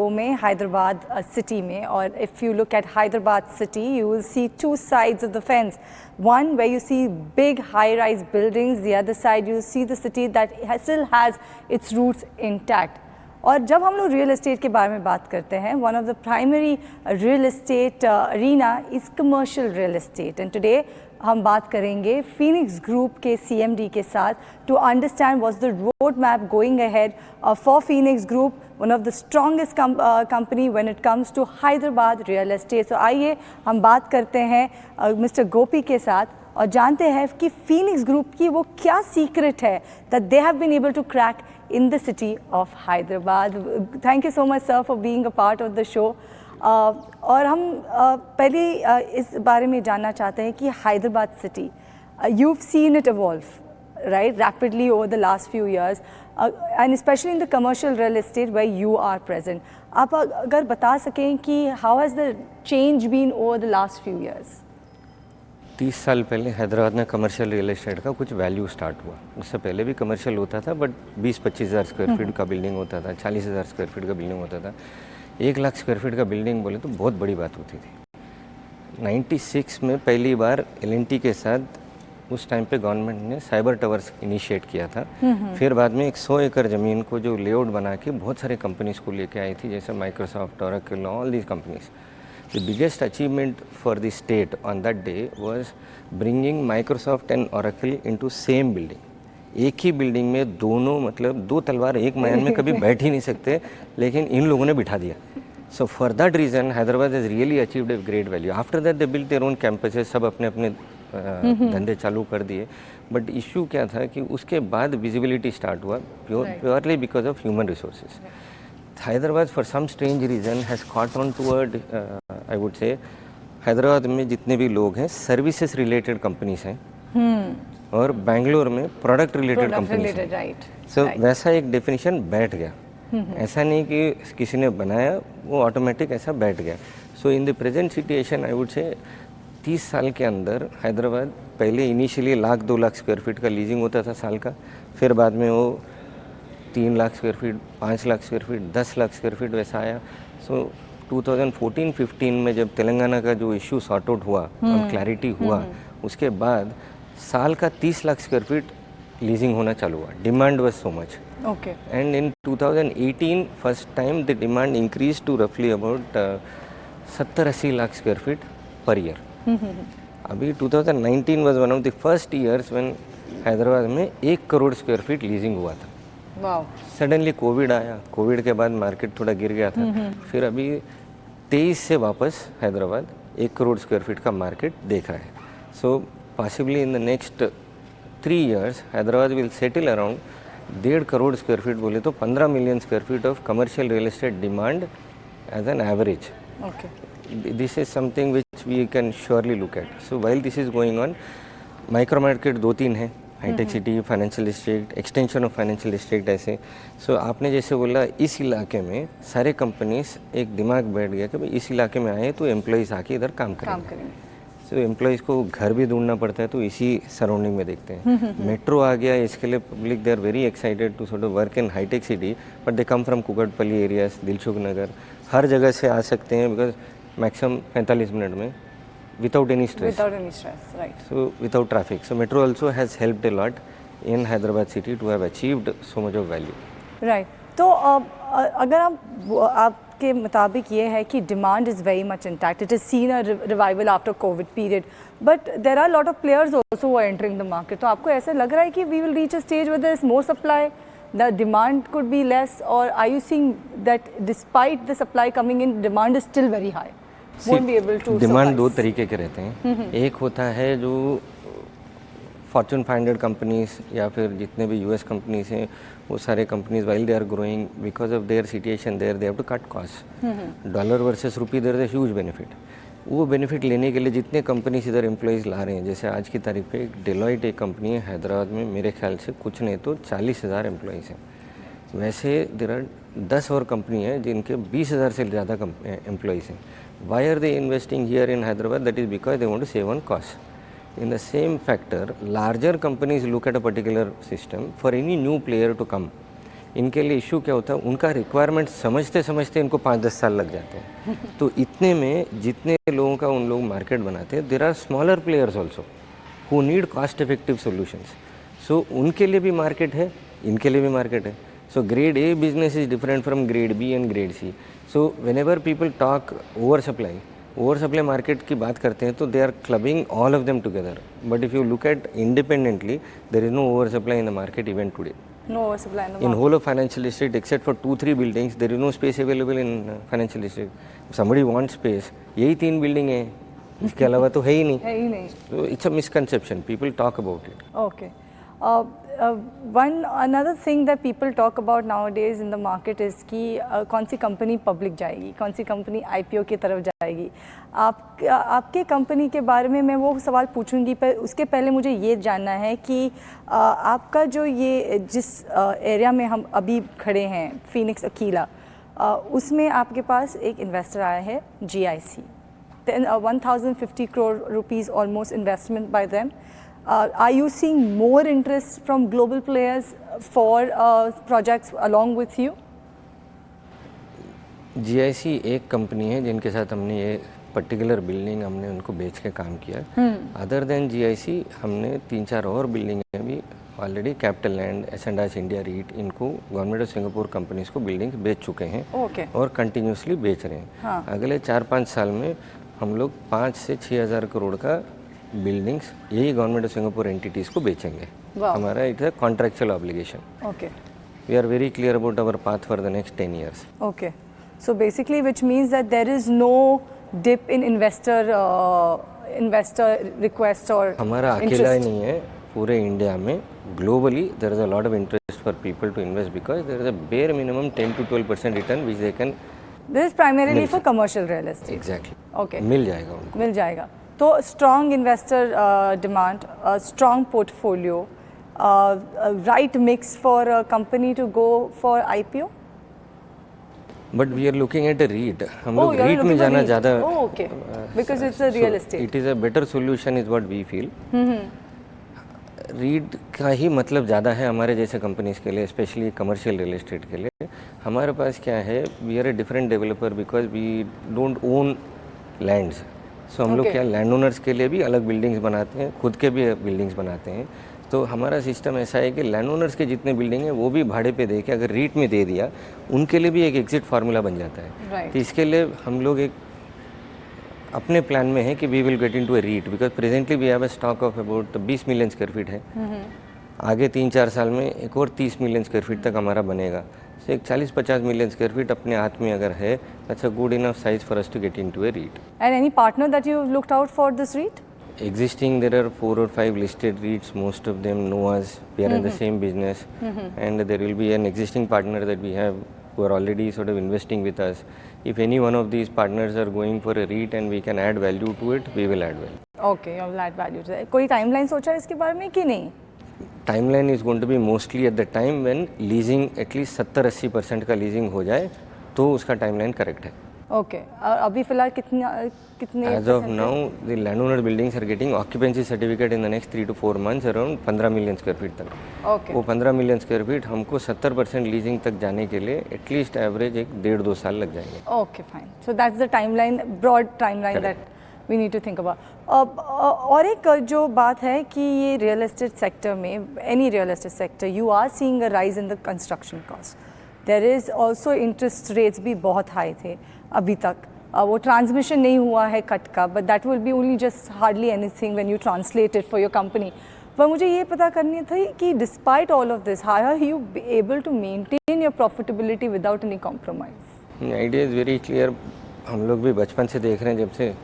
में हैदराबाद सिटी में, और if you look at Hyderabad city you will see two sides of the fence. One where you see big high-rise buildings, the other side you see the city that still has its roots intact. और जब हम लोग real estate के बारे में बात करते हैं, one of the primary real estate arena is commercial real estate, and today हम बात करेंगे फीनिक्स ग्रुप के CMD के साथ to understand what's the road map going ahead for Phoenix group, one of the strongest company when it comes to Hyderabad real estate. So आइए हम बात करते हैं मिस्टर गोपी के साथ और जानते हैं कि फीनिक्स ग्रुप की वो क्या सीक्रेट है that they have been able to crack in the city of Hyderabad. Thank you so much sir for being a part of the show. और हम पहले इस बारे में जानना चाहते हैं कि Hyderabad city, you've seen it evolve right rapidly over the last few years, and especially in the commercial real estate where you are present. आप अगर बता सकें कि how has the change been over the last few years? 30 साल पहले हैदराबाद में commercial real estate का कुछ वैल्यू स्टार्ट हुआ. उससे पहले भी कमर्शियल होता था, बट 20-25 हज़ार स्क्वायर फीट का बिल्डिंग होता था, 40 हज़ार स्क्वायर फीट का बिल्डिंग होता था. 1 लाख स्क्वायर फीट का बिल्डिंग बोले तो बहुत बड़ी बात होती थी. 96 में पहली बार L&T के साथ उस टाइम पे गवर्नमेंट ने साइबर टावर्स इनिशिएट किया था. फिर बाद में 100 एकड़ ज़मीन को जो लेआउट बना के बहुत सारे कंपनीज़ को लेके आई थी, जैसे Microsoft, Oracle, all these companies. The biggest achievement for the state on that day was bringing Microsoft and Oracle into same building. एक ही बिल्डिंग में दोनों, मतलब दो तलवार एक मैदान में कभी बैठ ही नहीं सकते, लेकिन इन लोगों ने बिठा दिया. So for that reason Hyderabad has really achieved a great value. After that they built their own campuses, सब अपने अपने धंधे चालू कर दिए. बट इशू क्या था कि उसके बाद विजिबिलिटी स्टार्ट हुआ purely because of human resources. Hyderabad for some strange reason has caught on toward I would say Hyderabad में जितने भी लोग हैं सर्विसेज रिलेटेड कंपनीज हैं और बेंगलोर में प्रोडक्ट रिलेटेड कंपनीज हैं. सो वैसा एक डेफिनेशन बैठ गया. ऐसा नहीं कि किसी ने बनाया, वो ऑटोमेटिक ऐसा बैठ गया. So in the present situation I would say 30 साल के अंदर हैदराबाद पहले इनिशियली 1-2 लाख स्क्वायर फीट का लीजिंग होता था साल का, फिर बाद में वो 3 lakh square feet, 5 lakh square feet, 10 lakh square feet वैसा आया. सो 2014-15 में जब तेलंगाना का जो इशू सॉर्ट आउट हुआ और क्लैरिटी हुआ, उसके बाद साल का 30 लाख स्क्वायर फीट लीजिंग होना चालू हुआ. Demand was so much. Okay. And in 2018 first time the demand increase to रफली about 70-80 lakh square feet per year. अभी 2019 was one of the first years when Hyderabad में 1 करोड़ स्क्वायर फीट लीजिंग हुआ था. Suddenly Covid आया, Covid के बाद market थोड़ा गिर गया था. फिर अभी 23 से वापस हैदराबाद 1 करोड़ स्क्वायर फीट का मार्केट देख रहा है. So possibly in the next 3 years Hyderabad will settle around 1.5 crore square feet, बोले तो 15 million square feet of commercial real estate demand as an average. This is something which we can surely look at. So while this is going on, micro market 2-3 हैं, हाईटेक City, financial district, extension of financial district ऐसे. सो आपने जैसे बोला, इस इलाके में सारे कंपनीज एक दिमाग बैठ गया कि भाई इस इलाके में आए तो एम्प्लॉयज़ आके इधर काम करेंगे. सो एम्प्लॉयज़ को घर भी ढूंढना पड़ता है, तो इसी सराउंडिंग में देखते हैं. मेट्रो आ गया, इसके लिए public they are very excited to sort of work in हाईटेक City, but they come from Kukatpally areas, Dilsukh Nagar, हर जगह से आ सकते हैं बिकॉज मैक्सिमम 45 मिनट में without any stress. Right. So without traffic. So metro also has helped a lot in Hyderabad city to have achieved so much of value. Right. तो अगर आपके मुताबिक ये है कि demand is very much intact. It has seen a revival after COVID period. But there are a lot of players also who are entering the market. तो आपको ऐसा लग रहा है कि we will reach a stage where there is more supply, the demand could be less, or are you seeing that despite the supply coming in, demand is still very high? Demand 2 तरीके के रहते हैं. एक होता है जो Fortune 500 companies या फिर जितने भी यूएस कंपनीज हैं, वो सारे companies while they are growing because of their situation there they have to cut cost. Dollar versus rupee there is a huge benefit. वो बेनिफिट लेने के लिए जितने कंपनीज इधर एम्प्लॉयज़ ला रहे हैं, जैसे आज की तारीख पे एक डेलॉइट एक कंपनी है हैदराबाद में, मेरे ख्याल से कुछ नहीं तो 40,000 एम्प्लॉयज़ हैं. वैसे देयर आर 10 और कंपनी हैं जिनके 20,000 से ज़्यादा एम्प्लॉयज़ हैं. Why are they investing here in Hyderabad? That is because they want to save on cost. In the same factor, larger companies look at a particular system. For any new player to come, इनके लिए issue क्या होता है, उनका requirement समझते समझते इनको 5-10 साल लग जाते हैं। तो इतने में जितने लोगों का उन लोग मार्केट बनाते हैं, there are smaller players also who need cost effective solutions. So उनके लिए भी मार्केट है, इनके लिए भी मार्केट है। So grade A business is different from grade B and grade C. So whenever people talk over supply market की बात करते हैं तो they are clubbing all of them together. But if you look at independently, there is no over supply in the market even today. No oversupply in the In market. whole of financial district, except for 2-3 buildings, there is no space available in financial district. If somebody wants space, यही 3 building है, इसके अलावा तो है ही नहीं। है ही नहीं। So it's a misconception. People talk about it. Okay. Another thing that people talk about nowadays in the market is कि कौन सी कंपनी पब्लिक जाएगी, कौन सी कंपनी IPO की तरफ जाएगी। आपके कंपनी के बारे में मैं वो सवाल पूछूंगी, पर उसके पहले मुझे ये जानना है कि आपका जो ये जिस एरिया में हम अभी खड़े हैं, फीनिक्स अकीला, उसमें आपके पास एक इन्वेस्टर आया है GIC, 1050 crore rupees almost investment by them. Are you seeing more interest from global players for projects along with you? GIC एक कंपनी है जिनके साथ हमने ये पर्टिकुलर बिल्डिंग हमने उनको बेच के काम किया। अदर देन GIC हमने 3-4 और बिल्डिंग भी ऑलरेडी कैपिटल लैंड, एस&आईस इंडिया रीट, इनको गवर्नमेंट ऑफ सिंगापुर कंपनीज को बिल्डिंग बेच चुके हैं। और कंटिन्यूसली बेच रहे हैं। अगले 4-5 साल में हम लोग 5 से 6 हज़ार करोड़ का बिल्डिंग्स यही गवर्नमेंट ऑफ सिंगापुर एंटिटीज़ को बेचेंगे। हमारा इट है contractual obligation. Okay. We are very clear about our path for the next 10 years. Okay. So basically, which means that there is no dip in investor request or हमारा अकेला ही नहीं है, पूरे India में globally there is a lot of interest for people to invest because there is a bare minimum 10 to 12% return which they can. This is primarily for commercial real estate. Exactly. Okay. मिल जाएगा उनको। मिल जाएगा। तो strong investor demand, a strong portfolio, right mix for a company to go for IPO. But we are looking at a REIT. हम लोग REIT में जाना ज़्यादा। Oh, okay. Because it's a real estate. It is a better solution is what we feel. REIT का ही मतलब ज़्यादा है हमारे जैसे कंपनीज के लिए, स्पेशली कमर्शियल रियल एस्टेट के लिए। हमारे पास क्या है, we are a different developer because we don't own lands. So हम लोग क्या लैंड ओनर्स के लिए भी अलग बिल्डिंग्स बनाते हैं, खुद के भी बिल्डिंग्स बनाते हैं। तो हमारा सिस्टम ऐसा है कि लैंड ओनर्स के जितने बिल्डिंग हैं वो भी भाड़े पे दे के अगर रीट में दे दिया, उनके लिए भी एक एग्जिट फार्मूला बन जाता है। तो इसके लिए हम लोग एक अपने प्लान में है कि we will get into a REIT because presently we have a stock of about 20 million square feet है। आगे 3-4 साल में एक और 30 मिलियन स्क्वायर फीट तक हमारा बनेगा। तो एक 40-50 मिलियन स्क्वायर फीट अपने हाथ में अगर है, that's a good enough size for us to get into a REIT. And any partner that you looked out for this REIT? Existing, there are 4 or 5 listed REITs. Most of them know us. We are in the same business, and there will be an existing partner that we have who are already sort of investing with us. If any one of these partners are going for a REIT and we can add value to it, we will add value. Okay, you will add value to it. कोई timeline सोचा है इसके बारे में कि नहीं? Timeline is going to be mostly at the time when leasing at least 70-80% का leasing हो जाए, तो उसका timeline correct है। Okay. अभी फिलहाल कितने As of now, the landowner buildings are getting occupancy certificate in the next 3 to 4 months around 15 million square feet तक। Okay. वो 15 मिलियन स्क्वायर फीट हमको 70% लीजिंग तक जाने के लिए एटलीस्ट एवरेज 1.5-2 साल लग जाएंगे। Okay, fine. So that's the timeline, broad timeline that we need to think about. और एक जो बात है कि ये रियल एस्टेट सेक्टर में, any real estate sector, you are seeing a rise in the construction cost. There is also interest rates भी बहुत हाई थे अभी तक। वो ट्रांसमिशन नहीं हुआ है कट का, but that will be only just hardly anything when you translate it for your company. पर मुझे ये पता करनी थी कि despite all of this, how are you able to maintain your profitability without any compromise? Idea is very clear. हम लोग भी बचपन से देख रहे हैं, जब से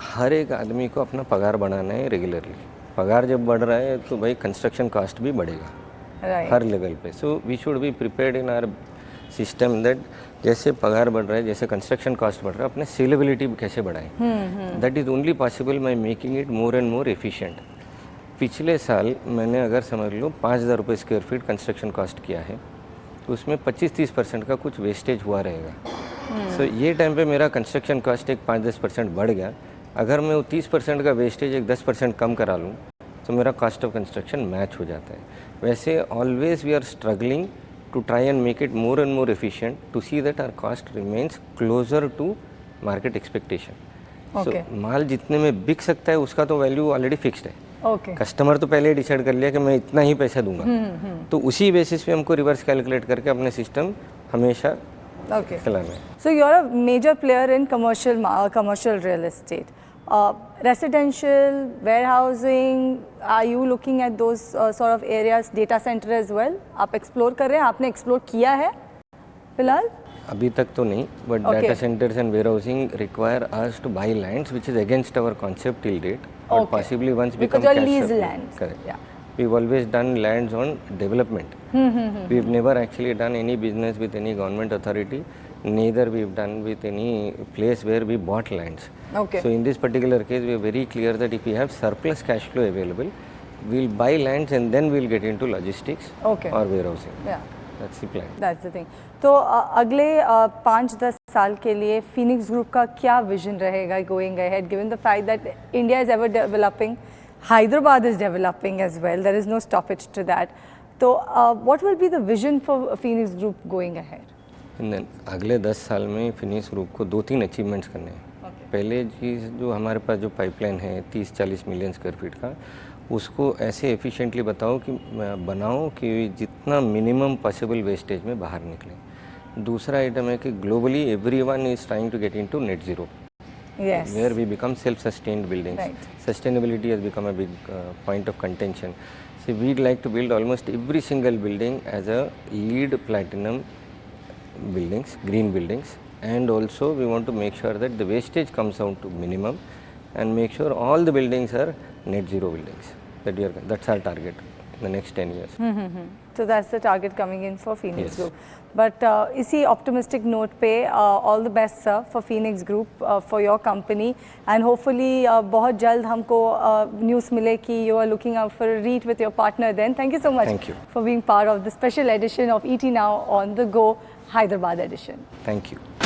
हर एक आदमी को अपना पगार बढ़ाना है रेगुलरली। पगार जब बढ़ रहा है तो भाई कंस्ट्रक्शन कॉस्ट भी बढ़ेगा हर लेवल पे। So we should be prepared in our system that जैसे पगार बढ़ रहा है, जैसे कंस्ट्रक्शन कॉस्ट बढ़ रहा है, अपने सेलेबिलिटी कैसे बढ़ाएं। That is only possible by making it more and more efficient. पिछले साल मैंने अगर समझ लो 5,000 रुपये स्क्वायर फीट कंस्ट्रक्शन कॉस्ट किया है, तो उसमें 25-30% का कुछ वेस्टेज हुआ रहेगा। सो ये टाइम पे मेरा कंस्ट्रक्शन कॉस्ट एक 5-10% बढ़ गया। अगर मैं वो 30% का वेस्टेज एक 10% कम करा लूँ तो मेरा कॉस्ट ऑफ कंस्ट्रक्शन मैच हो जाता है। वैसे always we are struggling to try and make it more and more efficient to see that our cost remains closer to market expectation. Okay. So माल जितने में बिक सकता है उसका तो वैल्यू ऑलरेडी फिक्स्ड है. ओके कस्टमर तो पहले ही डिसाइड कर लिया कि मैं इतना ही पैसा दूंगा, तो उसी बेसिस पे हमको रिवर्स कैलकुलेट करके अपने सिस्टम हमेशा Okay. चलाना है. So you're a major player in commercial real estate. Residential, warehousing, are you looking at those sort of areas, data center as well? आप explore कर रहे हैं, आपने explore किया है फिलहाल? अभी तक तो नहीं, but Okay. data centers and warehousing require us to buy lands, which is against our concept till date, but Okay. possibly once Because become you're cash lease supply. lands. Correct. Yeah. We've always done lands on development. We've never actually done any business with any government authority. Neither we've done with any place where we bought lands. Okay. So in this particular case, we are very clear that if we have surplus cash flow available, we'll buy lands and then we'll get into logistics Okay. or warehousing. Yeah. That's the plan. That's the thing. तो अगले 5-10 साल के लिए Phoenix Group का क्या vision रहेगा going ahead, given the fact that India is ever developing, Hyderabad is developing as well. There is no stoppage to that. So what will be the vision for Phoenix Group going ahead? अगले 10 साल में Phoenix group को 2-3 achievements करने हैं. पहले चीज़ जो हमारे पास जो पाइपलाइन है 30-40 मिलियन स्क्वायर फीट का, उसको ऐसे एफिशिएंटली बनाओ कि जितना मिनिमम पॉसिबल वेस्टेज में बाहर निकले. दूसरा आइटम है कि globally everyone is trying to get into net zero, Yes. where we become self-sustained buildings. Right. Sustainability has become a big point of contention. So we'd like to build almost every single building as a LEED Platinum buildings, green buildings, and also we want to make sure that the wastage comes down to minimum and make sure all the buildings are net zero buildings. That's our target in the next 10 years. So that's the target coming in for Phoenix Yes. Group. But इसी optimistic note पे all the best sir for Phoenix Group for your company, and hopefully बहुत जल्द हमको news मिले कि you are looking out for a REIT with your partner then. Thank you so much Thank you. for being part of the special edition of ET Now on the Go Hyderabad edition. Thank you.